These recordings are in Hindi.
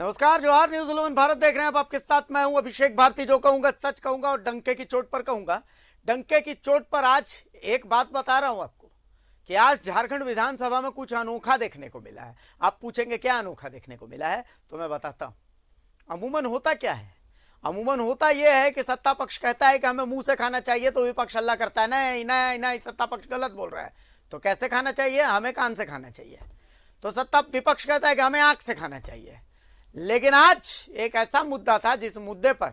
नमस्कार, जोहार। न्यूज़ 11 भारत देख रहे हैं आप। आपके साथ मैं हूं अभिषेक भारती। जो कहूंगा सच कहूंगा और डंके की चोट पर कहूंगा। डंके की चोट पर आज एक बात बता रहा हूं आपको कि आज झारखंड विधानसभा में कुछ अनोखा देखने को मिला है। आप पूछेंगे क्या अनोखा देखने को मिला है, तो मैं बताता हूं। अमूमन होता क्या है? अमूमन होता यह है कि सत्ता पक्ष कहता है कि हमें मुंह से खाना चाहिए, तो विपक्ष हल्ला करता है नहीं नहीं नहीं, सत्ता पक्ष गलत बोल रहा है। तो कैसे खाना चाहिए? हमें कान से खाना चाहिए। तो सत्ता विपक्ष कहता है कि हमें आंख से खाना चाहिए। लेकिन आज एक ऐसा मुद्दा था जिस मुद्दे पर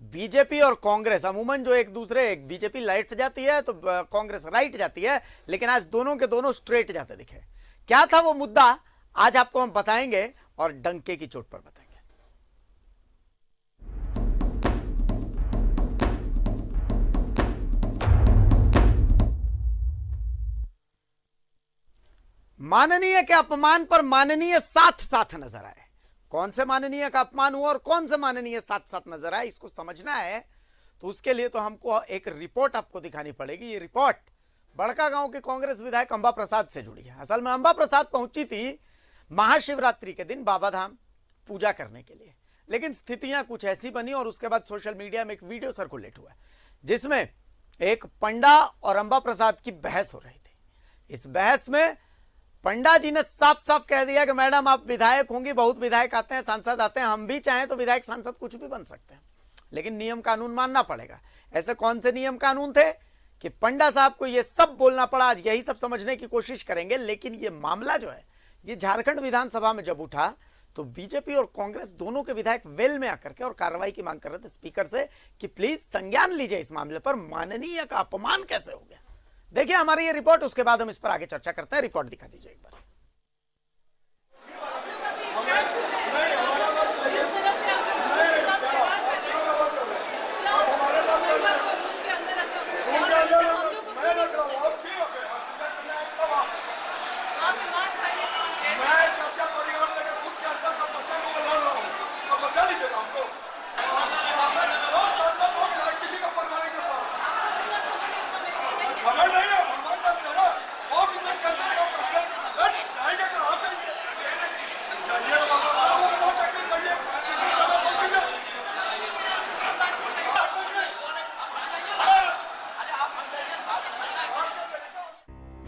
बीजेपी और कांग्रेस, अमूमन जो एक दूसरे, बीजेपी लेफ्ट जाती है तो कांग्रेस राइट जाती है, लेकिन आज दोनों के दोनों स्ट्रेट जाते दिखे। क्या था वो मुद्दा, आज आपको हम बताएंगे और डंके की चोट पर बताएंगे। माननीय के अपमान पर माननीय साथ साथ नजर आए। कौन से माननीय का अपमान हुआ और कौन से माननीय साथ साथ नजर आए, इसको समझना है तो उसके लिए तो हमको एक रिपोर्ट आपको दिखानी पड़ेगी। ये रिपोर्ट बड़का गांव के कांग्रेस विधायक अंबा प्रसाद से जुड़ी है। असल में अंबा प्रसाद पहुंची थी महाशिवरात्रि के दिन बाबाधाम पूजा करने के लिए, लेकिन स्थितियां कुछ ऐसी बनी और उसके बाद सोशल मीडिया में एक वीडियो सर्कुलेट हुआ जिसमें एक पंडा और अंबा प्रसाद की बहस हो रही थी। इस बहस में पंडा जी ने साफ साफ कह दिया कि मैडम आप विधायक होंगी, बहुत विधायक आते हैं, सांसद आते हैं, हम भी चाहें तो विधायक सांसद कुछ भी बन सकते हैं, लेकिन नियम कानून मानना पड़ेगा। ऐसे कौन से नियम कानून थे कि पंडा साहब को यह सब बोलना पड़ा? आज यही सब समझने की कोशिश करेंगे। लेकिन यह मामला जो है, ये झारखंड विधानसभा में जब उठा तो बीजेपी और कांग्रेस दोनों के विधायक वेल में आकर के और कार्रवाई की मांग कर रहे थे स्पीकर से कि प्लीज संज्ञान लीजिए इस मामले पर। माननीय का अपमान कैसे हो गया, देखिए हमारी ये रिपोर्ट, उसके बाद हम इस पर आगे चर्चा करते हैं। रिपोर्ट दिखा दीजिए एक बार।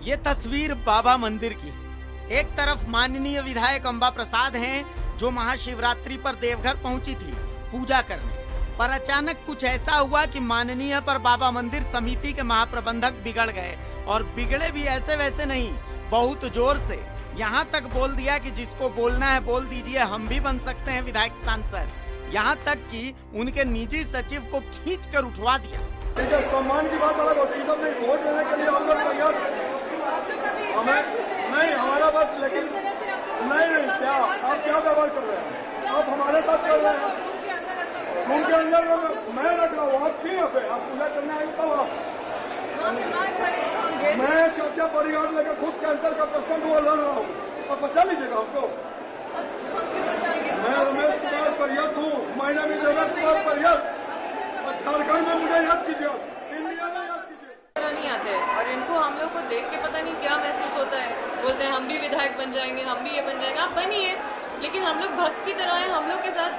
ये तस्वीर बाबा मंदिर की है। एक तरफ माननीय विधायक अंबा प्रसाद हैं जो महाशिवरात्रि पर देवघर पहुंची थी पूजा करने, पर अचानक कुछ ऐसा हुआ कि माननीय पर बाबा मंदिर समिति के महाप्रबंधक बिगड़ गए। और बिगड़े भी ऐसे वैसे नहीं, बहुत जोर से। यहाँ तक बोल दिया कि जिसको बोलना है बोल दीजिए, हम भी बन सकते हैं विधायक सांसद। यहाँ तक कि उनके निजी सचिव को खींच कर उठवा दिया। सम्मान की बात अलग होती है, सब नहीं वोट देने के लिए हम लोग तैयार हैं। नहीं हमारा बात, लेकिन नहीं क्या आप क्या व्यवहार कर रहे हैं? आप हमारे साथ कर रहे हैं। रूम के अंदर मैं रख रहा हूँ, आप ठीक है, आप पूजा करने आए तब आप। मैं चर्चा परिवार लेकर खुद कैंसर का पेशेंट हुआ लड़ रहा हूँ, और बचा लीजिएगा हमको। मैं रमेश कुमार परियस हूँ, my name is Ramesh Kumar Pariyas. Jharkhand में मुझे याद कीजिए, इंडिया में याद कीजिए। नहीं आते और इनको हम लोग को देख के पता नहीं क्या महसूस होता है। बोलते हैं हम भी विधायक बन जाएंगे, हम भी ये बन जाएंगे। आप बनिए, लेकिन हम लोग भक्त की तरह हैं। हम लोग के साथ,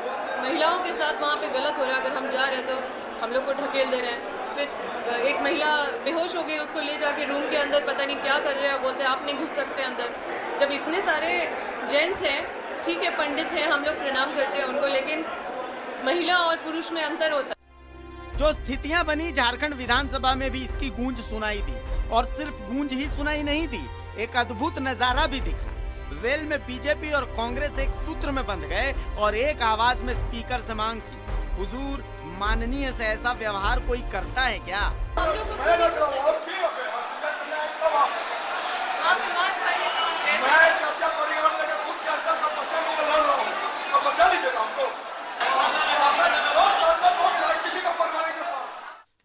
महिलाओं के साथ वहाँ पे गलत हो रहा है। अगर हम जा रहे हैं तो हम लोग को ढकेल दे रहे हैं। फिर एक महिला बेहोश हो गई, उसको ले जाके रूम के अंदर पता नहीं क्या कर रहे हैं, बोलते हैं आप नहीं घुस सकते अंदर। जब इतने सारे जेंट्स हैं, ठीक है पंडित हैं, हम लोग प्रणाम करते हैं उनको, लेकिन महिला और पुरुष में अंतर होता है। जो स्थितियां बनी झारखंड विधानसभा में भी इसकी गूंज सुनाई दी, और सिर्फ गूंज ही सुनाई नहीं दी, एक अद्भुत नजारा भी दिखा। वेल में बीजेपी और कांग्रेस एक सूत्र में बंध गए और एक आवाज में स्पीकर से मांग की, हुजूर माननीय से ऐसा व्यवहार कोई करता है क्या?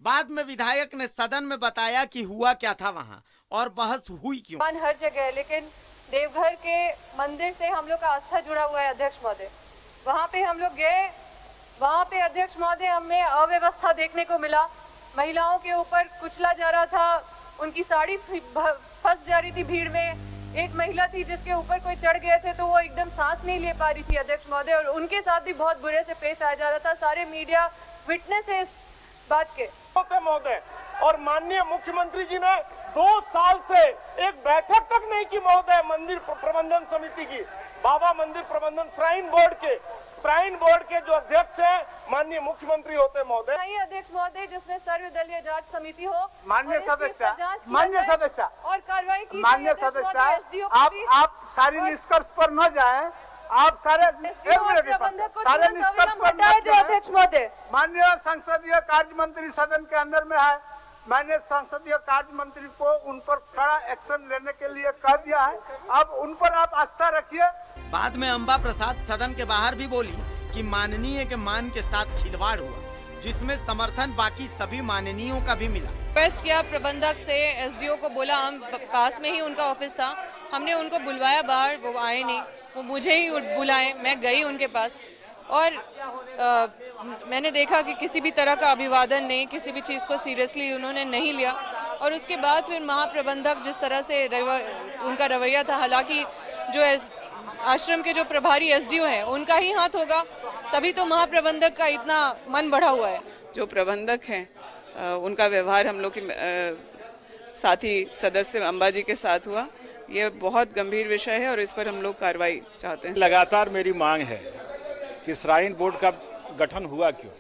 बाद में विधायक ने सदन में बताया कि हुआ क्या था वहाँ और बहस हुई क्यों। हर जगह है, लेकिन देवघर के मंदिर से हम लोग का आस्था जुड़ा हुआ है। अध्यक्ष महोदय, वहाँ पे हम लोग गए, वहाँ पे अध्यक्ष महोदय हमें अव्यवस्था देखने को मिला। महिलाओं के ऊपर कुचला जा रहा था, उनकी साड़ी फंस जा रही थी भीड़ में। एक महिला थी जिसके ऊपर कोई चढ़ गए थे तो वो एकदम सांस नहीं ले पा रही थी अध्यक्ष महोदय, और उनके साथ भी बहुत बुरे से पेश आया जा रहा था। सारे मीडिया विटनेस है इस बात के। महोदय और माननीय मुख्यमंत्री जी ने 2 साल से एक बैठक तक नहीं की महोदय मंदिर प्रबंधन समिति की। बाबा मंदिर प्रबंधन श्राइन बोर्ड के जो अध्यक्ष हैं माननीय मुख्यमंत्री होते हैं महोदय। नहीं अध्यक्ष महोदय, जिसमें सर्वदलीय जांच समिति हो, माननीय सदस्य और कार्रवाई की माननीय सदस्य आप सारी निष्कर्ष पर न जाएं, आप सारे प्रबंधक को हटाया जाए अध्यक्ष महोदय। माननीय संसदीय कार्य मंत्री सदन के अंदर में है, मैंने संसदीय कार्य मंत्री को उन पर कड़ा एक्शन लेने के लिए कह दिया है, अब उन पर आप आस्था रखिए। बाद में अंबा प्रसाद सदन के बाहर भी बोली कि माननीय के मान के साथ खिलवाड़ हुआ, जिसमें समर्थन बाकी सभी माननीयों का भी मिला। रिक्वेस्ट किया प्रबंधक से, एसडीओ को बोला, हम पास में ही उनका ऑफिस था, हमने उनको बुलवाया बाहर, वो आए नहीं, वो मुझे ही बुलाए, मैं गई उनके पास और मैंने देखा कि किसी भी तरह का अभिवादन नहीं, किसी भी चीज़ को सीरियसली उन्होंने नहीं लिया। और उसके बाद फिर महाप्रबंधक जिस तरह से उनका रवैया था, हालांकि जो आश्रम के जो प्रभारी एसडीओ हैं उनका ही हाथ होगा, तभी तो महाप्रबंधक का इतना मन बढ़ा हुआ है। जो प्रबंधक हैं उनका व्यवहार हम लोग के साथी सदस्य अंबा जी के साथ हुआ, ये बहुत गंभीर विषय है और इस पर हम लोग कार्रवाई चाहते हैं। लगातार मेरी मांग है कि श्राइन बोर्ड का गठन हुआ क्यों।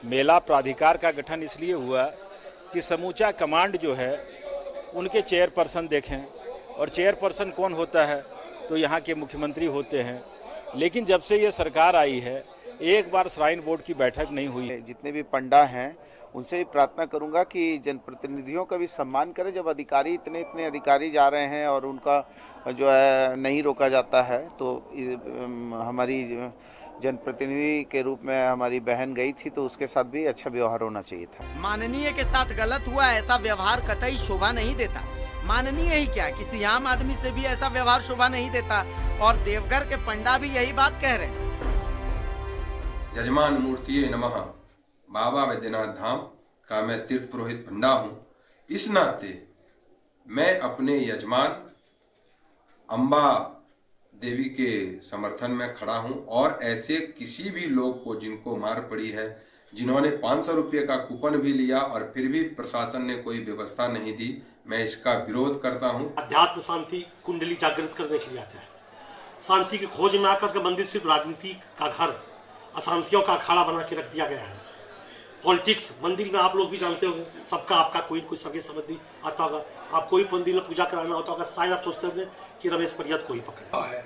मेला प्राधिकार का गठन इसलिए हुआ कि समूचा कमांड जो है उनके चेयरपर्सन देखें, और चेयरपर्सन कौन होता है तो यहाँ के मुख्यमंत्री होते हैं। लेकिन जब से ये सरकार आई है एक बार श्राइन बोर्ड की बैठक नहीं हुई। जितने भी पंडा हैं उनसे भी प्रार्थना करूंगा कि जनप्रतिनिधियों का भी सम्मान करें। जब अधिकारी इतने अधिकारी जा रहे हैं और उनका जो है नहीं रोका जाता है, तो हमारी जनप्रतिनिधि के रूप में हमारी बहन गई थी तो उसके साथ भी अच्छा व्यवहार होना चाहिए था। माननीय के साथ गलत हुआ, ऐसा व्यवहार कतई शोभा नहीं देता। माननीय ही क्या, किसी आम आदमी से भी ऐसा व्यवहार शोभा नहीं देता, और देवघर के पंडा भी यही बात कह रहे हैं। यजमान मूर्तिये नमः। बाबा वैद्यनाथ धाम का मैं तीर्थ पुरोहित पंडा हूँ। इस नाते मैं अपने यजमान अंबा देवी के समर्थन में खड़ा हूं, और ऐसे किसी भी लोग को जिनको मार पड़ी है, जिन्होंने 500 रुपये का कूपन भी लिया और फिर भी प्रशासन ने कोई व्यवस्था नहीं दी, मैं इसका विरोध करता हूं। अध्यात्म शांति कुंडली जागृत करने के लिए आते हैं। शांति की खोज में आकर के मंदिर सिर्फ राजनीति का घर, अशांतियों का अखाड़ा बना के रख दिया गया है। पॉलिटिक्स मंदिर में आप लोग भी जानते होंगे, सबका आपका कोई सगे संबंधी आता होगा, आप कोई मंदिर में पूजा कराना होता होगा, शायद आप सोचते होंगे कि रमेश परियत को ही पकड़ा है।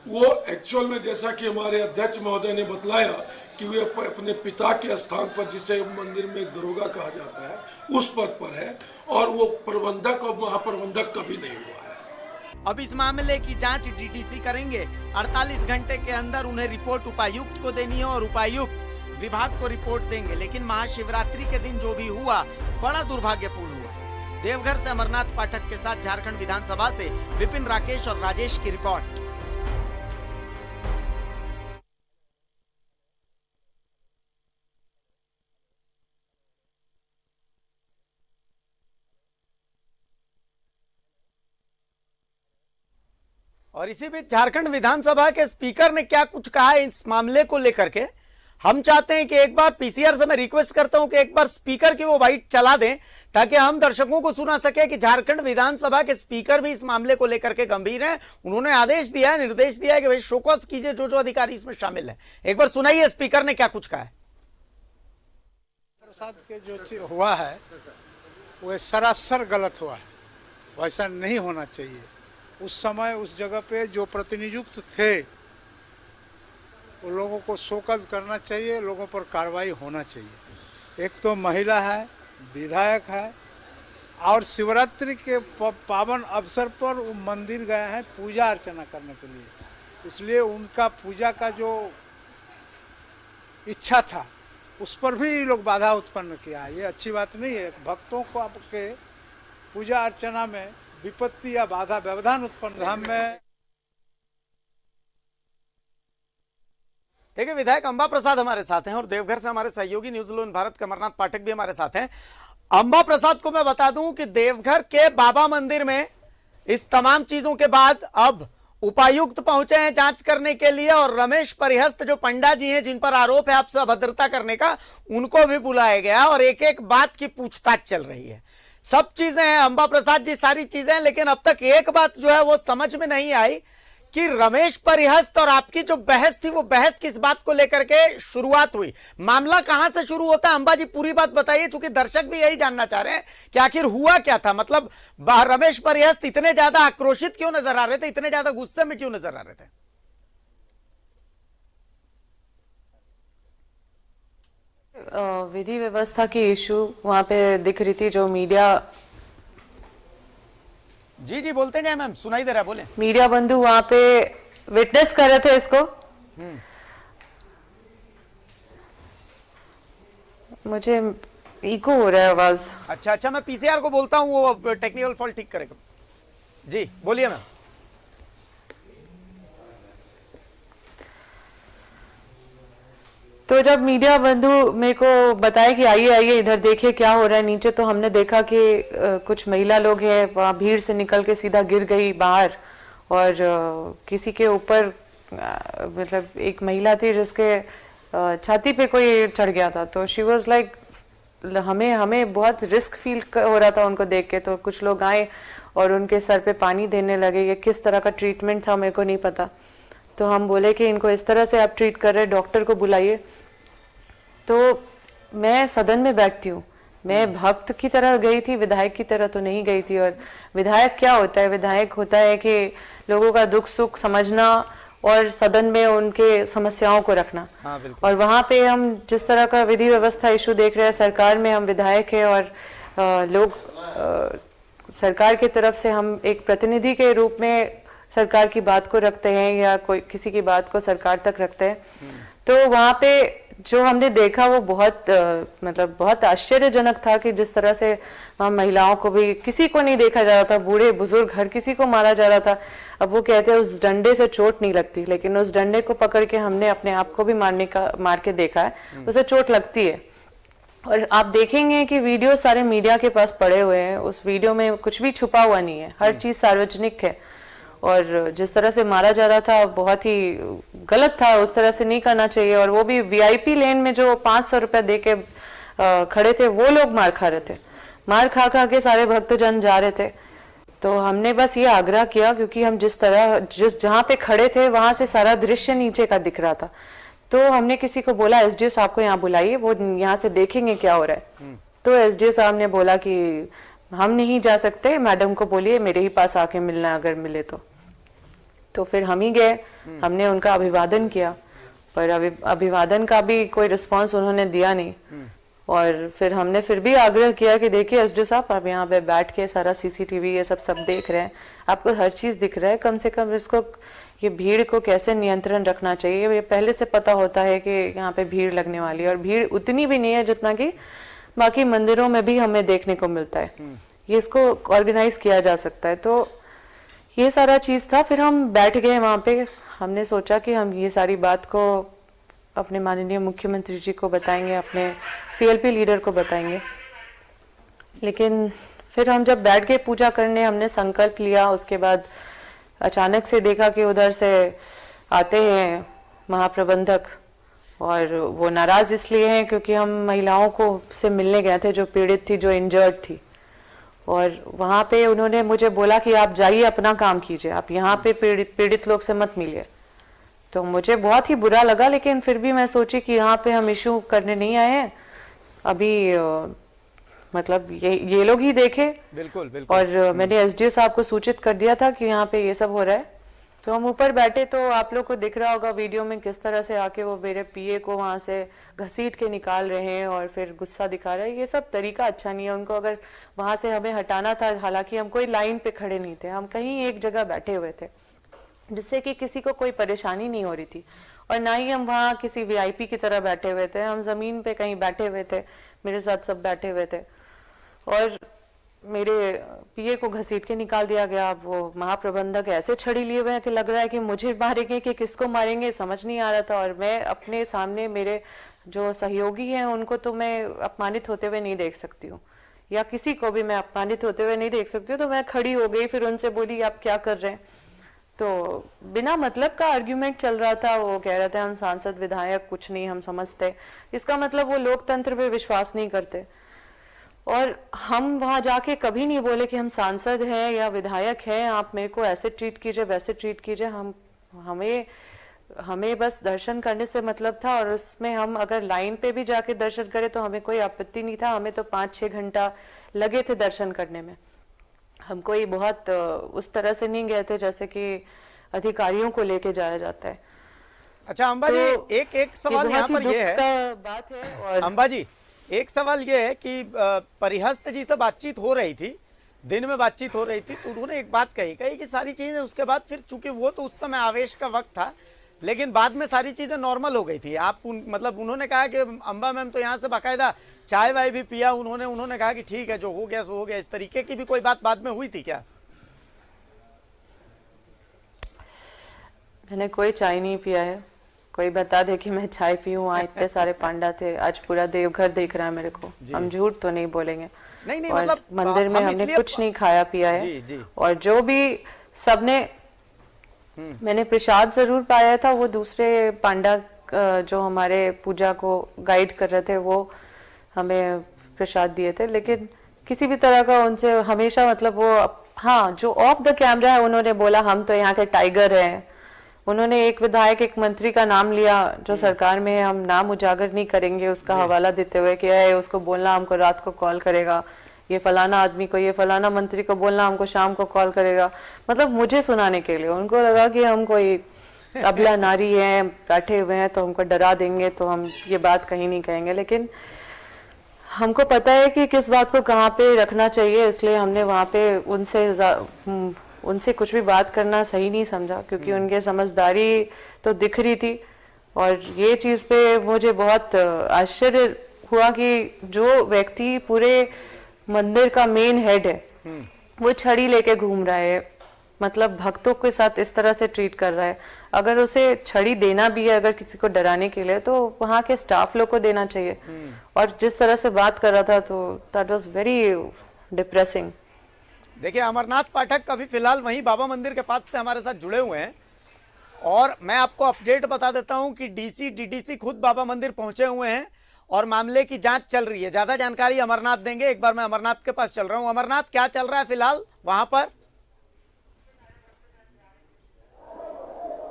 वो एक्चुअल में जैसा कि हमारे अध्यक्ष महोदय ने बतलाया कि वे अपने पिता के स्थान पर, जिसे मंदिर में दरोगा कहा जाता है, उस पद पर है, और वो प्रबंधक और महाप्रबंधक कभी नहीं हुआ है। अब इस मामले की जांच डीडीसी करेंगे। 48 घंटे के अंदर उन्हें रिपोर्ट उपायुक्त को देनी है और उपायुक्त विभाग को रिपोर्ट देंगे। लेकिन महाशिवरात्रि के दिन जो भी हुआ बड़ा दुर्भाग्यपूर्ण हुआ। देवघर से अमरनाथ पाठक के साथ झारखंड विधानसभा से विपिन, राकेश और राजेश की रिपोर्ट। और इसी बीच झारखंड विधानसभा के स्पीकर ने क्या कुछ कहा इस मामले को लेकर के, हम चाहते हैं कि एक बार पीसीआर से मैं रिक्वेस्ट करता हूं कि एक बार स्पीकर की वो बाइट चला दें, ताकि हम दर्शकों को सुना सके कि झारखंड विधानसभा के स्पीकर भी इस मामले को लेकर के गंभीर हैं। उन्होंने आदेश दिया है, निर्देश दिया है कि भाई शोकॉज कीजिए जो अधिकारी इसमें शामिल है। एक बार सुनाइए स्पीकर ने क्या कुछ कहा है। प्रसाद के जो हुआ है वो सरासर गलत हुआ है, वैसा नहीं होना चाहिए। उस समय उस जगह पे जो प्रतिनियुक्त थे वो लोगों को शोकज करना चाहिए, लोगों पर कार्रवाई होना चाहिए। एक तो महिला है, विधायक है, और शिवरात्रि के पावन अवसर पर वो मंदिर गए हैं पूजा अर्चना करने के लिए, इसलिए उनका पूजा का जो इच्छा था उस पर भी लोग बाधा उत्पन्न किया। ये अच्छी बात नहीं है। भक्तों को आपके पूजा अर्चना में विपत्ति या बाधा व्यवधान उत्पन्न हम में। देखिए, विधायक अंबा प्रसाद हमारे साथ हैं और देवघर से हमारे सहयोगी न्यूज लोन भारत के अमरनाथ पाठक भी हमारे साथ हैं। अंबा प्रसाद को मैं बता दूं कि देवघर के बाबा मंदिर में इस तमाम चीजों के बाद अब उपायुक्त पहुंचे हैं जांच करने के लिए, और रमेश परिहस्त जो पंडा जी हैं जिन पर आरोप है आपसे अभद्रता करने का, उनको भी बुलाया गया और एक एक बात की पूछताछ चल रही है। सब चीजें हैं अंबा प्रसाद जी, सारी चीजें हैं, लेकिन अब तक एक बात जो है वो समझ में नहीं आई कि रमेश परिहस्त और आपकी जो बहस थी वो बहस किस बात को लेकर के शुरुआत हुई, मामला कहां से शुरू होता है। अंबा जी पूरी बात बताइए, चूंकि दर्शक भी यही जानना चाह रहे हैं कि आखिर हुआ क्या था। मतलब रमेश परिहस्त इतने ज्यादा आक्रोशित क्यों नजर आ रहे थे, इतने ज्यादा गुस्से में क्यों नजर आ रहे थे? विधि व्यवस्था की इशू वहां पे दिख रही थी, जो मीडिया जी बोलते जाए मैम, सुनाई दे रहा है, बोले। मीडिया बंधु वहां पे विटनेस कर रहे थे इसको। मुझे इको हो रहा है आवाज। अच्छा, मैं पीसीआर को बोलता हूँ, वो टेक्निकल फॉल्ट ठीक करेगा। जी बोलिए मैम। तो जब मीडिया बंधु मेरे को बताए कि आइए इधर देखिए क्या हो रहा है नीचे, तो हमने देखा कि कुछ महिला लोग हैं वहाँ भीड़ से निकल के सीधा गिर गई बाहर, और किसी के ऊपर मतलब एक महिला थी जिसके छाती पे कोई चढ़ गया था। तो शी वाज लाइक, हमें बहुत रिस्क फील हो रहा था उनको देख के। तो कुछ लोग आए और उनके सर पे पानी देने लगे। ये किस तरह का ट्रीटमेंट था मेरे को नहीं पता। तो हम बोले कि इनको इस तरह से आप ट्रीट कर रहे, डॉक्टर को बुलाइए। तो मैं सदन में बैठती हूँ, मैं भक्त की तरह गई थी, विधायक की तरह तो नहीं गई थी। और विधायक क्या होता है? विधायक होता है कि लोगों का दुख सुख समझना और सदन में उनके समस्याओं को रखना। और वहाँ पे हम जिस तरह का विधि व्यवस्था इशू देख रहे हैं, सरकार में हम विधायक है और लोग सरकार की तरफ से हम एक प्रतिनिधि के रूप में सरकार की बात को रखते हैं या कोई किसी की बात को सरकार तक रखते हैं। तो वहाँ पे जो हमने देखा वो बहुत मतलब बहुत आश्चर्यजनक था कि जिस तरह से वहाँ महिलाओं को भी, किसी को नहीं देखा जा रहा था, बूढ़े बुजुर्ग हर किसी को मारा जा रहा था। अब वो कहते हैं उस डंडे से चोट नहीं लगती, लेकिन उस डंडे को पकड़ के हमने अपने आप को भी मार के देखा है, उसे चोट लगती है। और आप देखेंगे कि वीडियो सारे मीडिया के पास पड़े हुए हैं, उस वीडियो में कुछ भी छुपा हुआ नहीं है, हर चीज सार्वजनिक है। और जिस तरह से मारा जा रहा था बहुत ही गलत था, उस तरह से नहीं करना चाहिए। और वो भी वीआईपी लेन में जो 500 रुपए दे के खड़े थे वो लोग मार खा रहे थे, मार खा के सारे भक्तजन जा रहे थे। तो हमने बस ये आग्रह किया, क्योंकि हम जहाँ पे खड़े थे वहां से सारा दृश्य नीचे का दिख रहा था। तो हमने किसी को बोला एसडीओ साहब को यहाँ बुलाइए, वो यहाँ से देखेंगे क्या हो रहा है। तो एसडीओ साहब ने बोला कि हम नहीं जा सकते, मैडम को बोलिए मेरे ही पास आके मिलना अगर मिले तो फिर हम ही गए, हमने उनका अभिवादन किया, पर अभिवादन का भी कोई रिस्पांस उन्होंने दिया नहीं। और फिर हमने फिर भी आग्रह किया कि देखिए एसडीओ साहब, आप यहाँ पे बैठ के सारा सीसीटीवी ये सब देख रहे हैं, आपको हर चीज दिख रहा है, कम से कम इसको, ये भीड़ को कैसे नियंत्रण रखना चाहिए। ये पहले से पता होता है कि यहाँ पे भीड़ लगने वाली है, और भीड़ उतनी भी नहीं है जितना कि बाकी मंदिरों में भी हमें देखने को मिलता है। ये इसको ऑर्गेनाइज किया जा सकता है। तो ये सारा चीज था। फिर हम बैठ गए वहां पे, हमने सोचा कि हम ये सारी बात को अपने माननीय मुख्यमंत्री जी को बताएंगे, अपने सीएलपी लीडर को बताएंगे। लेकिन फिर हम जब बैठ गए पूजा करने, हमने संकल्प लिया, उसके बाद अचानक से देखा कि उधर से आते हैं महाप्रबंधक, और वो नाराज इसलिए हैं क्योंकि हम महिलाओं को से मिलने गए थे जो पीड़ित थी, जो इंजर्ड थी। और वहाँ पे उन्होंने मुझे बोला कि आप जाइए अपना काम कीजिए, आप यहाँ पे पीड़ित लोग से मत मिलिए। तो मुझे बहुत ही बुरा लगा, लेकिन फिर भी मैं सोची कि यहाँ पे हम इशू करने नहीं आए हैं अभी, मतलब ये लोग ही देखे। बिल्कुल। और मैंने एसडीओ साहब को सूचित कर दिया था कि यहाँ पे ये सब हो रहा है। तो हम ऊपर बैठे, तो आप लोग को दिख रहा होगा वीडियो में किस तरह से आके वो मेरे पीए को वहां से घसीट के निकाल रहे हैं और फिर गुस्सा दिखा रहे हैं। ये सब तरीका अच्छा नहीं है। उनको अगर वहां से हमें हटाना था, हालांकि हम कोई लाइन पे खड़े नहीं थे, हम कहीं एक जगह बैठे हुए थे, जिससे कि किसी को कोई परेशानी नहीं हो रही थी। और ना ही हम वहाँ किसी वीआईपी की तरह बैठे हुए थे, हम जमीन पे कहीं बैठे हुए थे, मेरे साथ सब बैठे हुए थे। और मेरे पीए को घसीट के निकाल दिया गया। वो महाप्रबंधक ऐसे छड़ी लिए हुए हैं कि लग रहा है कि मुझे मारेंगे कि किसको मारेंगे, समझ नहीं आ रहा था। और मैं अपने सामने मेरे जो सहयोगी हैं उनको तो मैं अपमानित होते हुए नहीं देख सकती हूँ। या किसी को भी मैं अपमानित होते हुए नहीं देख सकती हूँ। तो मैं खड़ी हो गई, फिर उनसे बोली आप क्या कर रहे हैं। तो बिना मतलब का आर्ग्यूमेंट चल रहा था। वो कह रहे थे हम सांसद विधायक कुछ नहीं हम समझते, इसका मतलब वो लोकतंत्र पे विश्वास नहीं करते। और हम वहां जाके कभी नहीं बोले कि हम सांसद हैं या विधायक हैं, आप मेरे को ऐसे ट्रीट कीजिए वैसे ट्रीट कीजिए। हमें बस दर्शन करने से मतलब था, और उसमें हम अगर लाइन पे भी जाके दर्शन करें तो हमें कोई आपत्ति नहीं था। हमें तो 5-6 घंटा लगे थे दर्शन करने में। हम कोई बहुत उस तरह से नहीं गए थे जैसे कि अधिकारियों को लेके जाया जाता है। अच्छा अम्बा जी, एक सवाल यहाँ पर ये है, बात है। और अम्बा जी एक सवाल ये है कि परिहस्त जी से बातचीत हो रही थी, दिन में बातचीत हो रही थी, तो उन्होंने एक बात कही कि सारी चीजें उसके बाद फिर चूंकि वो तो उस समय आवेश का वक्त था, लेकिन बाद में सारी चीजें नॉर्मल हो गई थी। मतलब उन्होंने कहा कि अम्बा मैम तो यहाँ से बाकायदा चाय वाय भी पिया उन्होंने कहा कि ठीक है जो हो गया सो हो गया। इस तरीके की भी कोई बात बाद में हुई थी क्या? मैंने कोई चाय नहीं पिया है। कोई बता दे कि मैं चाय पीऊँ? वहाँ इतने सारे पांडा थे, आज पूरा देवघर देख रहा है मेरे को। हम झूठ तो नहीं बोलेंगे। नहीं और मतलब मंदिर में हमने कुछ नहीं खाया पिया है। जी। और जो भी सबने मैंने प्रसाद जरूर पाया था, वो दूसरे पांडा जो हमारे पूजा को गाइड कर रहे थे वो हमें प्रसाद दिए थे, लेकिन किसी भी तरह का उनसे हमेशा मतलब वो, हाँ जो ऑफ द कैमरा है उन्होंने बोला हम तो यहाँ के टाइगर हैं। उन्होंने एक विधायक एक मंत्री का नाम लिया जो सरकार में है, हम नाम उजागर नहीं करेंगे, उसका हवाला देते हुए कि है उसको बोलना हमको रात को कॉल करेगा, ये फलाना आदमी को, ये फलाना मंत्री को बोलना हमको शाम को कॉल करेगा। मतलब मुझे सुनाने के लिए उनको लगा कि हम कोई अबला नारी हैं, बैठे हुए हैं तो हमको डरा देंगे तो हम ये बात कहीं नहीं कहेंगे। लेकिन हमको पता है कि किस बात को कहाँ पे रखना चाहिए, इसलिए हमने वहाँ पे उनसे कुछ भी बात करना सही नहीं समझा, क्योंकि उनके समझदारी तो दिख रही थी। और ये चीज़ पे मुझे बहुत आश्चर्य हुआ कि जो व्यक्ति पूरे मंदिर का मेन हेड है वो छड़ी लेके घूम रहा है, मतलब भक्तों के साथ इस तरह से ट्रीट कर रहा है। अगर उसे छड़ी देना भी है अगर किसी को डराने के लिए तो वहाँ के स्टाफ लोग को देना चाहिए। और जिस तरह से बात कर रहा था तो दैट वाज वेरी डिप्रेसिंग। देखिए अमरनाथ पाठक अभी फिलहाल वहीं बाबा मंदिर के पास से हमारे साथ जुड़े हुए हैं, और मैं आपको अपडेट बता देता हूं कि डीसी डीडीसी खुद बाबा मंदिर पहुंचे हुए हैं और मामले की जांच चल रही है। ज्यादा जानकारी अमरनाथ देंगे। एक बार मैं अमरनाथ के पास चल रहा हूं। अमरनाथ, क्या चल रहा है फिलहाल वहां पर?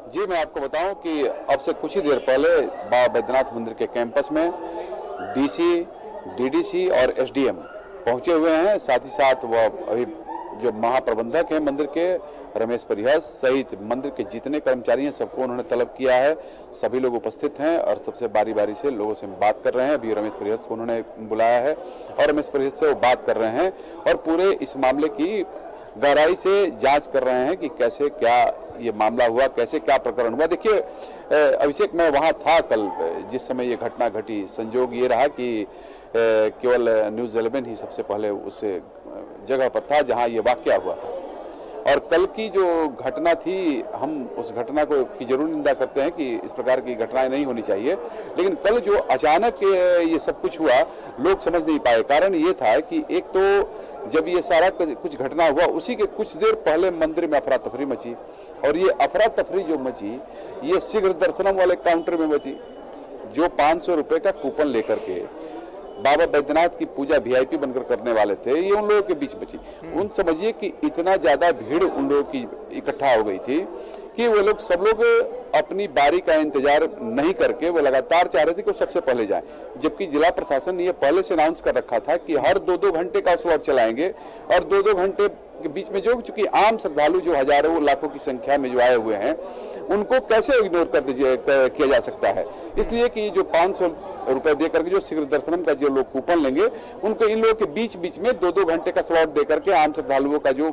जी मैं आपको बताऊं कि अब से कुछ ही देर पहले बाबा बैद्यनाथ मंदिर के कैंपस में डीसी, डीडीसी और एसडीएम पहुंचे हुए हैं। साथ ही साथ वह अभी जो महाप्रबंधक हैं मंदिर के रमेश परिहस सहित मंदिर के जितने कर्मचारी हैं सबको उन्होंने तलब किया है। सभी लोग उपस्थित हैं और सबसे बारी बारी से लोगों से बात कर रहे हैं। अभी रमेश परिहस को उन्होंने बुलाया है और रमेश परिहस से वो बात कर रहे हैं और पूरे इस मामले की गहराई से जांच कर रहे हैं कि कैसे क्या ये मामला हुआ, कैसे क्या प्रकरण हुआ। देखिए अभिषेक, मैं वहाँ था कल जिस समय ये घटना घटी। संयोग ये रहा कि केवल न्यूज़ 11 ही सबसे पहले उस जगह पर था जहाँ ये वाकया हुआ था। और कल की जो घटना थी, हम उस घटना को की जरूर निंदा करते हैं कि इस प्रकार की घटनाएं नहीं होनी चाहिए, लेकिन कल जो अचानक ये सब कुछ हुआ लोग समझ नहीं पाए। कारण ये था कि एक तो जब ये सारा कुछ घटना हुआ उसी के कुछ देर पहले मंदिर में अफरा तफरी मची, और ये अफरा तफरी जो मची ये शीघ्र दर्शनम वाले काउंटर में मची, जो 500 रुपये का कूपन लेकर के बाबा बैद्यनाथ की पूजा वीआईपी बनकर करने वाले थे, ये उन लोगों के बीच बची। उन समझिए कि इतना ज्यादा भीड़ उन लोगों की इकट्ठा हो गई थी कि वो लोग सब लोग अपनी बारी का इंतजार नहीं करके वो लगातार चाह रहे थे कि वो सबसे पहले जाए, जबकि जिला प्रशासन ने ये पहले से अनाउंस कर रखा था कि हर 2-2 घंटे का स्लॉट चलाएंगे और 2-2 घंटे के बीच में जो चूंकि आम श्रद्धालु जो हजारों लाखों की संख्या में जो आए हुए हैं उनको कैसे इग्नोर किया जा सकता है। इसलिए कि जो 500 रुपए दे करके जो शीघ्र दर्शनम का जो लोग कूपन लेंगे उनको इन लोगों के बीच बीच में 2-2 घंटे का स्लॉट दे करके आम श्रद्धालुओं का जो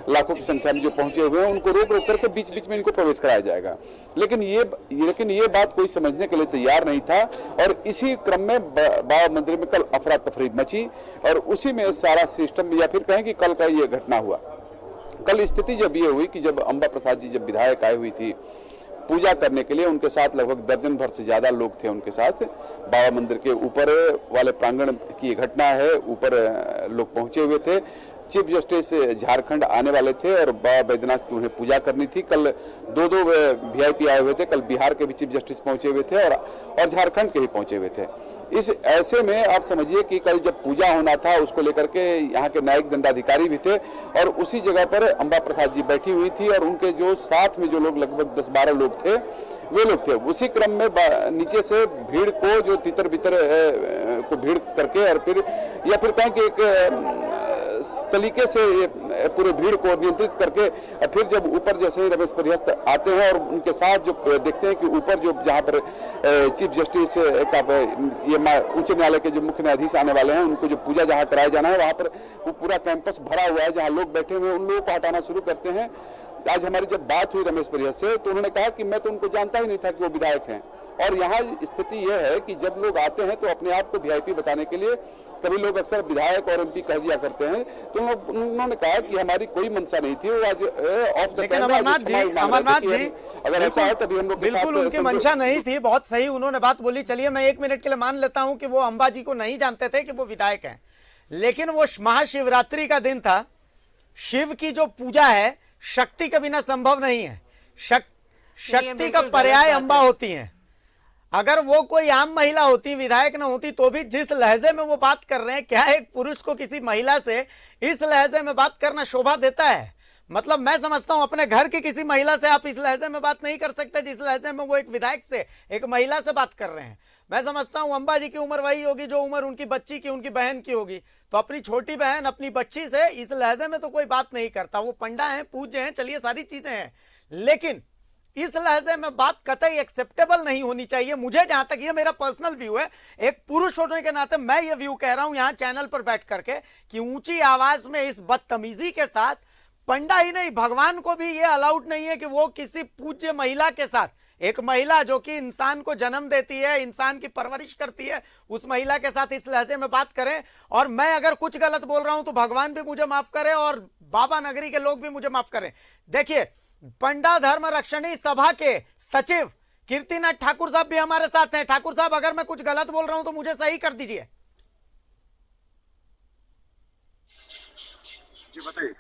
लाखों की संख्या में जो पहुंचे हुए हैं उनको रोक रोक करके बीच बीच में इनको प्रवेश कराया जाएगा। लेकिन ये बात कोई समझने के लिए तैयार नहीं था और इसी क्रम में बाबा मंदिर में कल अफरा तफरी मची और उसी में सारा सिस्टम, या फिर कहें कि कल का ये घटना हुआ। कल स्थिति जब ये हुई कि जब अंबा प्रसाद जी जब विधायक आई हुई थी पूजा करने के लिए उनके साथ लगभग दर्जन भर से ज्यादा लोग थे उनके साथ। बाबा मंदिर के ऊपर वाले प्रांगण की घटना है, ऊपर लोग पहुंचे हुए थे। चीफ जस्टिस झारखंड आने वाले थे और बाबा बैद्यनाथ की उन्हें पूजा करनी थी। कल दो वीआईपी आए हुए थे, कल बिहार के भी चीफ जस्टिस पहुंचे हुए थे और झारखंड के भी पहुंचे हुए थे। इस ऐसे में आप समझिए कि कल जब पूजा होना था उसको लेकर के यहाँ के न्यायिक दंडाधिकारी भी थे और उसी जगह पर अंबा प्रसाद जी बैठी हुई थी और उनके जो साथ में जो लोग लगभग 10-12 लोग थे वे लोग थे। उसी क्रम में नीचे से भीड़ को जो तितर बितर को भीड़ करके और फिर या फिर कहें कि एक सलीके से पूरे भीड़ को नियंत्रित करके फिर जब ऊपर जैसे ही रमेश परिहस्त आते हैं और उनके साथ जो देखते हैं कि ऊपर जो जहां पर चीफ जस्टिस का ये उच्च न्यायालय के जो मुख्य न्यायाधीश आने वाले हैं उनको जो पूजा जहां कराया जाना है वहां पर वो पूरा कैंपस भरा हुआ है। जहां लोग बैठे हुए हैं उन लोगों को हटाना शुरू करते हैं। आज हमारी जब बात हुई रमेश परिहस्त से तो उन्होंने कहा कि मैं तो उनको जानता ही नहीं था कि वो विधायक हैं। और यहाँ स्थिति यह है कि जब लोग आते हैं तो अपने आप को वीआईपी बताने के लिए कभी लोग अक्सर विधायक और एमपी कह दिया करते हैं। तो उन्होंने कहा कि हमारी कोई मंशा नहीं थी। वो आज ऑफ द लेकिन अमरनाथ जी अगर ऐसा है तभी हम लोग बिल्कुल उनकी मंशा नहीं थी। बहुत सही उन्होंने बात बोली। चलिए मैं 1 मिनट के लिए मान लेता हूं कि वो अंबा जी को नहीं जानते थे कि वो विधायक हैं, लेकिन वो महाशिवरात्रि का दिन था। शिव की जो पूजा है शक्ति के बिना संभव नहीं है। शक्ति का पर्याय अंबा होती है। अगर वो कोई आम महिला होती, विधायक न होती, तो भी जिस लहजे में वो बात कर रहे हैं, क्या एक पुरुष को किसी महिला से इस लहजे में बात करना शोभा देता है? मतलब मैं समझता हूं अपने घर की किसी महिला से आप इस लहजे में बात नहीं कर सकते जिस लहजे में वो एक विधायक से, एक महिला से बात कर रहे हैं। मैं समझता हूं अंबा जी की उम्र वही होगी जो उम्र उनकी बच्ची की, उनकी बहन की होगी। तो अपनी छोटी बहन अपनी बच्ची से इस लहजे में तो कोई बात नहीं करता। वो पंडा है, पूज्य हैं, चलिए सारी चीजें हैं, लेकिन इस लहजे में बात कतई एक्सेप्टेबल नहीं होनी चाहिए। मुझे जहां तक, ये मेरा पर्सनल व्यू है, एक पुरुष होने के नाते मैं ये व्यू कह रहा हूं यहां चैनल पर बैठ करके कि ऊंची आवाज में इस बदतमीजी के साथ पंडा ही नहीं भगवान को भी ये अलाउड नहीं है कि वो किसी पूज्य महिला के साथ, एक महिला जो कि इंसान को जन्म देती है, इंसान की परवरिश करती है, उस महिला के साथ इस लहजे में बात करें। और मैं अगर कुछ गलत बोल रहा हूं तो भगवान भी मुझे माफ करे और बाबा नगरी के लोग भी मुझे माफ करें। देखिए पंडा धर्म रक्षणी सभा के सचिव कीर्तिनाथ ठाकुर साहब भी हमारे साथ हैं। ठाकुर साहब अगर मैं कुछ गलत बोल रहा हूं तो मुझे सही कर दीजिए। जी बताइए,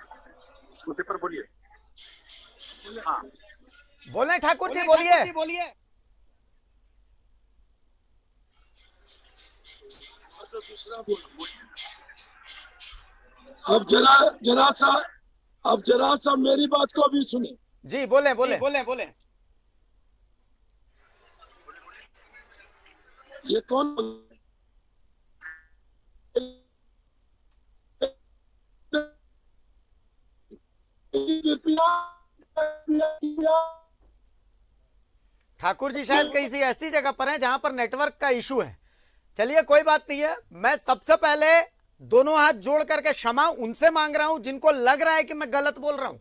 इस मुद्दे पर बोलिए। हाँ बोले ठाकुर जी, बोलिए। तो दूसरा बोलिए। अब जरा सा मेरी बात को भी सुने। जी बोले। ये कौन? ठाकुर जी शायद किसी ऐसी जगह पर हैं जहां पर नेटवर्क का इशू है। चलिए कोई बात नहीं है। मैं सबसे पहले दोनों हाथ जोड़ करके क्षमा उनसे मांग रहा हूं जिनको लग रहा है कि मैं गलत बोल रहा हूं,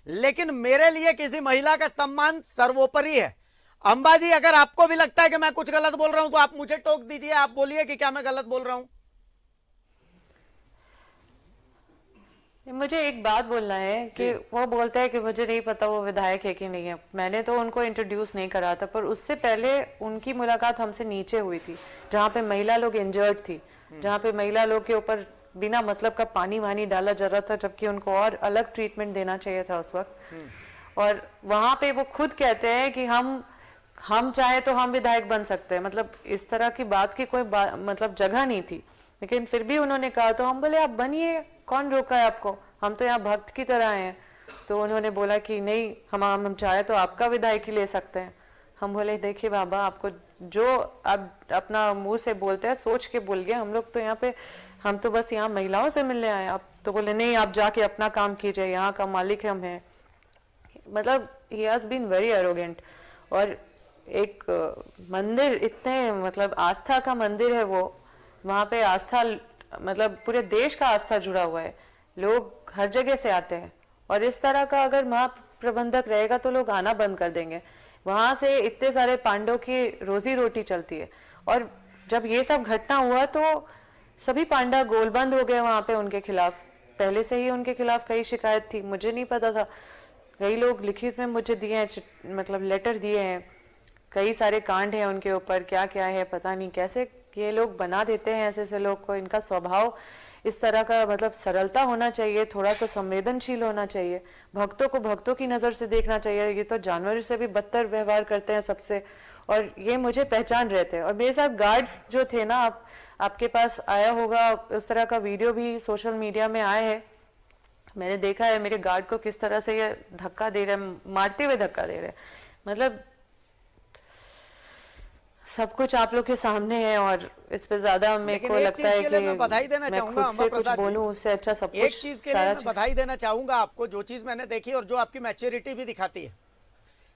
लेकिन मेरे लिए किसी महिला का सम्मान सर्वोपरि है। अंबा जी अगर आपको भी लगता है कि मैं कुछ गलत बोल रहा हूं तो आप मुझे टोक दीजिए, आप बोलिए कि क्या मैं गलत बोल रहा हूं। मुझे एक बात बोलना है कि वो बोलता है कि मुझे नहीं पता वो विधायक है कि नहीं है। मैंने तो उनको इंट्रोड्यूस नहीं करा था, पर उससे पहले उनकी मुलाकात हमसे नीचे हुई थी जहाँ पे महिला लोग इंजर्ड थी, जहाँ पे महिला लोग के ऊपर बिना मतलब का पानी वानी डाला जा रहा था, जबकि उनको और अलग ट्रीटमेंट देना चाहिए था उस वक्त। और वहां पे वो खुद कहते हैं कि हम चाहे तो हम विधायक बन सकते हैं। मतलब इस तरह की बात की कोई मतलब जगह नहीं थी, लेकिन फिर भी उन्होंने कहा तो हम बोले आप बनिए, कौन रोका है आपको, हम तो यहाँ भक्त की तरह हैं। तो उन्होंने बोला कि नहीं, हम चाहे तो आपका विधायक ही ले सकते हैं। हम बोले देखिए बाबा, आपको जो आप अपना मुंह से बोलते हैं सोच के बोलिए, हम लोग तो यहाँ पे, हम तो बस यहाँ महिलाओं से मिलने आए। आप तो बोले नहीं, आप जाके अपना काम कीजिए, यहाँ का मालिक हम हैं। मतलब he has been very arrogant। और एक मंदिर, इतने मतलब आस्था का मंदिर है वो, वहाँ पे आस्था मतलब पूरे देश का आस्था जुड़ा हुआ है, लोग हर जगह से आते हैं। और इस तरह का अगर महाप्रबंधक रहेगा तो लोग आना बंद कर देंगे। वहां से इतने सारे पांडवों की रोजी रोटी चलती है। और जब ये सब घटना हुआ तो सभी पांडा गोलबंद हो गए वहां पे उनके खिलाफ। पहले से ही उनके खिलाफ कई शिकायत थी, मुझे नहीं पता था। कई लोग लिखित में मुझे दिए हैं, मतलब लेटर दिए हैं, कई सारे कांड हैं उनके ऊपर, क्या क्या है पता नहीं कैसे ये लोग बना देते हैं ऐसे ऐसे लोग को। इनका स्वभाव इस तरह का, मतलब सरलता होना चाहिए, थोड़ा सा संवेदनशील होना चाहिए, भक्तों को भक्तों की नज़र से देखना चाहिए। ये तो जानवर से भी बदतर व्यवहार करते हैं सबसे, और ये मुझे पहचान रहे थे। और मेरे साथ गार्ड्स जो थे ना, आपके पास आया होगा, उस तरह का वीडियो भी सोशल मीडिया में आए हैं, मैंने देखा है मेरे गार्ड को किस तरह से ये धक्का दे रहे हैं, मारते हुए धक्का दे रहे हैं। मतलब सब कुछ आप लोग के सामने है, और इस पे ज्यादा मेरे को लगता है कि मैं बधाई देना चाहूंगा खुद से कुछ बोलूं उससे अच्छा सब कुछ। एक चीज के लिए मैं बधाई देना चाहूंगा आपको, जो चीज मैंने देखी और जो आपकी मैच्योरिटी भी दिखाती है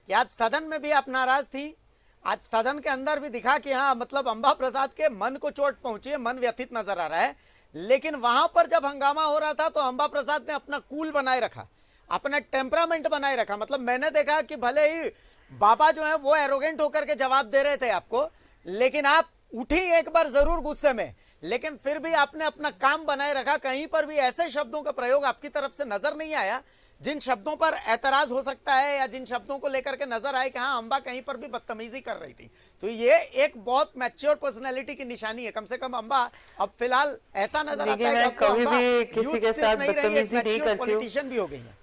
कि आज सदन में भी आप नाराज थी, आज सदन के अंदर भी दिखा कि हाँ मतलब अंबा प्रसाद के मन को चोट पहुंची है, मन व्यथित नजर आ रहा है। लेकिन वहां पर जब हंगामा हो रहा था तो अंबा प्रसाद ने अपना कूल बनाए रखा, अपना टेम्परामेंट बनाए रखा। मतलब मैंने देखा कि भले ही बाबा जो है वो एरोगेंट होकर के जवाब दे रहे थे आपको, लेकिन आप उठी एक बार जरूर गुस्से में, लेकिन फिर भी आपने अपना काम बनाए रखा। कहीं पर भी ऐसे शब्दों का प्रयोग आपकी तरफ से नजर नहीं आया जिन शब्दों पर ऐतराज हो सकता है या जिन शब्दों को लेकर के नजर आए कि हाँ अंबा कहीं पर भी बदतमीजी कर रही थी। तो ये एक बहुत मैच्योर पर्सनैलिटी की निशानी है। कम से कम अंबा अब फिलहाल ऐसा नजर आता है कि कभी भी किसी के साथ बदतमीजी नहीं करती हूं, पॉलिटिशियन भी हो गई है।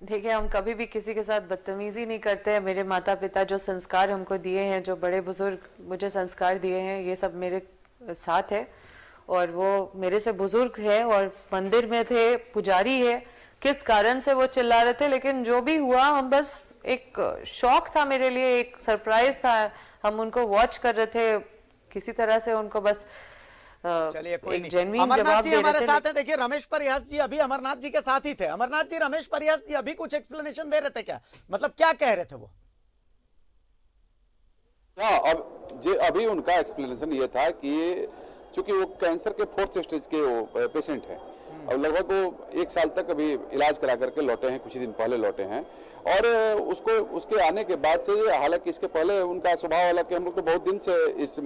देखिए हम कभी भी किसी के साथ बदतमीजी नहीं करते हैं। मेरे माता पिता जो संस्कार हमको दिए हैं, जो बड़े बुजुर्ग मुझे संस्कार दिए हैं, ये सब मेरे साथ है, और वो मेरे से बुजुर्ग है और मंदिर में थे, पुजारी है। किस कारण से वो चिल्ला रहे थे, लेकिन जो भी हुआ, हम बस एक शौक था मेरे लिए, एक सरप्राइज था, हम उनको वॉच कर रहे थे, किसी तरह से उनको बस चलिए कोई नहीं। अमरनाथ जी हमारे साथ है। देखिए रमेश परिहास जी अभी अमरनाथ जी के साथ ही थे। अमरनाथ जी, रमेश परिहास जी अभी कुछ एक्सप्लेनेशन दे रहे थे, क्या मतलब क्या कह रहे थे वो? हाँ, अब अभी उनका एक्सप्लेनेशन ये था कि चूंकि वो कैंसर के 4th स्टेज के वो पेशेंट हैं, और लगभग वो 1 साल तक अभी इलाज करा करके लौटे हैं, कुछ ही दिन पहले लौटे हैं। और उसको उसके आने के बाद से, हालांकि इसके पहले उनका स्वभाव वाला कि हम लोग तो बहुत दिन से इस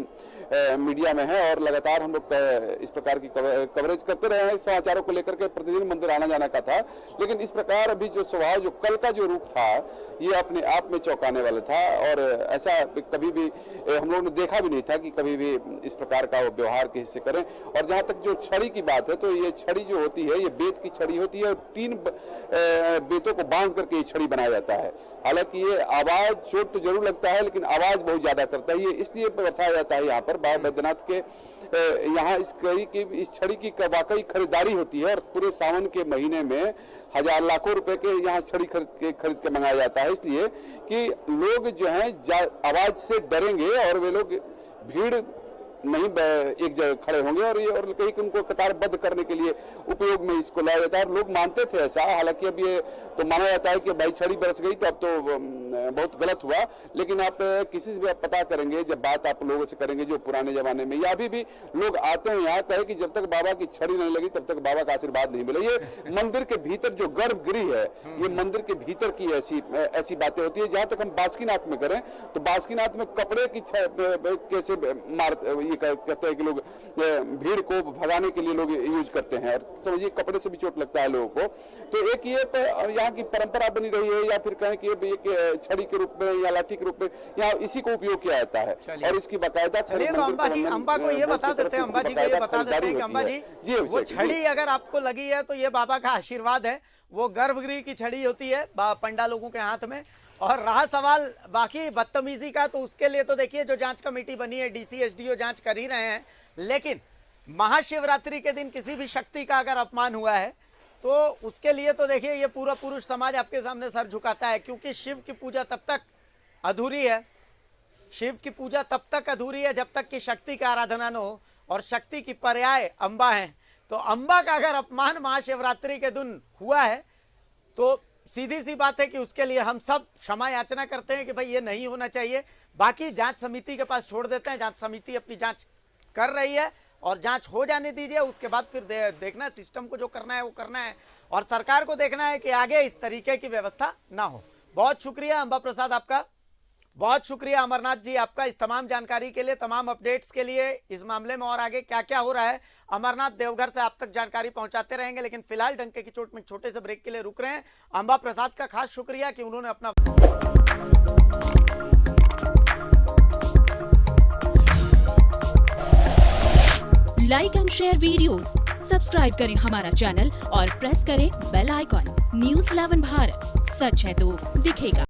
मीडिया में है और लगातार हम लोग इस प्रकार की कवरेज करते रहे हैं, समाचारों को लेकर के प्रतिदिन मंदिर आना जाना का था। लेकिन इस प्रकार अभी जो स्वभाव, जो कल का जो रूप था, ये अपने आप में चौंकाने वाला था। और ऐसा कभी भी हम लोगों ने देखा भी नहीं था कि कभी भी इस प्रकार का वो व्यवहार किसी से करें। और जहाँ तक जो छड़ी की बात है, तो ये छड़ी जो होती है, ये बेत की छड़ी होती है, और 3 बेतों को बांध करके ये छड़ी बनाया जाता है। हालांकि ये आवाज, चोट तो जरूर लगता है, लेकिन आवाज बहुत ज्यादा करता है। ये इसलिए बताया जाता है यहाँ पर बाबा बैद्यनाथ के यहाँ इस छड़ी की वाकई खरीदारी होती है, और पूरे सावन के महीने में हजार लाखों रुपए के यहाँ छड़ी खरीद के मंगाया जाता है, इसलिए कि लोग जो हैं आवाज से डरेंगे और वे लोग भीड़ नहीं एक जगह खड़े होंगे, और ये और कहीं उनको कतारबद्ध करने के लिए उपयोग में इसको लाया जाता है। लोग मानते थे ऐसा, हालांकि अब ये तो माना जाता है कि भाई छड़ी बरस गई तो अब तो बहुत गलत हुआ। लेकिन आप किसी से भी आप पता करेंगे, जब बात आप लोगों से करेंगे जो पुराने जमाने में, या अभी भी लोग आते हैं यहाँ, कहे कि जब तक बाबा की छड़ी नहीं लगी तब तक बाबा का आशीर्वाद नहीं मिला। ये मंदिर के भीतर जो गर्भगृह है, ये मंदिर के भीतर की ऐसी बातें होती है। जहां तक हम बासुकीनाथ में करें तो बासुकीनाथ में कपड़े की कैसे कहते हैं कि लोग भीड़ को भगाने के लिए लोग यूज करते हैं, और समझिए कपड़े से भी चोट लगता है लोगों को। तो एक ये तो यहाँ की परंपरा बनी रही है, या फिर कहें कि एक छड़ी के रूप में या लाठी के रूप में यहाँ इसी को उपयोग किया जाता है, और इसकी बाकायदा अंबा को ये बता देते हैं, अंबा जी को ये बता देते हैं कि अंबा जी वो छड़ी अगर आपको लगी है तो ये बाबा का आशीर्वाद है। वो गर्भगृह की छड़ी होती है पंडा लोगों के हाथ में। और रहा सवाल बाकी बदतमीजी का, तो उसके लिए तो देखिए जो जांच कमेटी बनी है, डीसी एसडीओ जांच कर ही रहे हैं। लेकिन महाशिवरात्रि के दिन किसी भी शक्ति का अगर अपमान हुआ है तो उसके लिए तो देखिए ये पूरा पुरुष समाज आपके सामने सर झुकाता है, क्योंकि शिव की पूजा तब तक अधूरी है, शिव की पूजा तब तक अधूरी है जब तक कि शक्ति की आराधना न हो, और शक्ति की पर्याय अंबा है। तो अंबा का अगर अपमान महाशिवरात्रि के दिन हुआ है तो सीधी सी बात है कि उसके लिए हम सब क्षमा याचना करते हैं कि भाई ये नहीं होना चाहिए। बाकी जांच समिति के पास छोड़ देते हैं, जांच समिति अपनी जांच कर रही है और जांच हो जाने दीजिए, उसके बाद फिर देखना सिस्टम को जो करना है वो करना है, और सरकार को देखना है कि आगे इस तरीके की व्यवस्था ना हो। बहुत शुक्रिया अंबा प्रसाद आपका, बहुत शुक्रिया अमरनाथ जी आपका इस तमाम जानकारी के लिए, तमाम अपडेट्स के लिए। इस मामले में और आगे क्या क्या हो रहा है अमरनाथ देवघर से आप तक जानकारी पहुंचाते रहेंगे, लेकिन फिलहाल डंके की चोट में छोटे से ब्रेक के लिए रुक रहे हैं। अंबा प्रसाद का खास शुक्रिया कि उन्होंने अपना like and share videos, subscribe करें हमारा चैनल और प्रेस करें बेल आइकॉन। न्यूज़ 11 भारत, सच है तो दिखेगा।